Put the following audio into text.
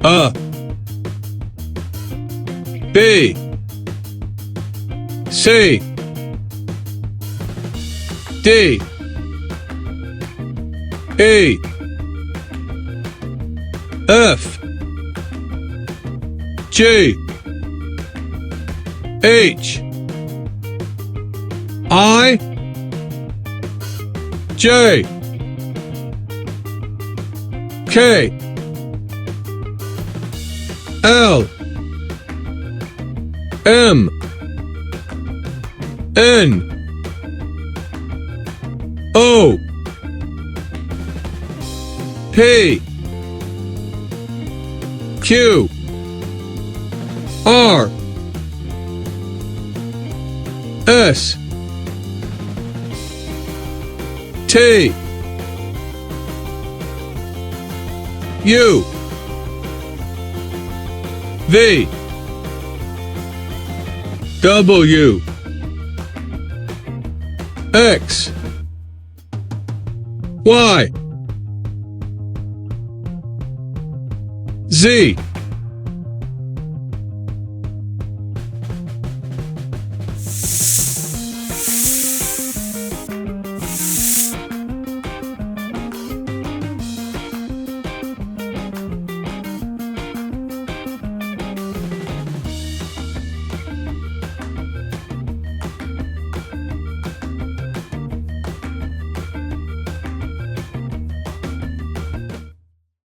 A B C D E F G H I J K L M N O P Q R S T U V W X Y Z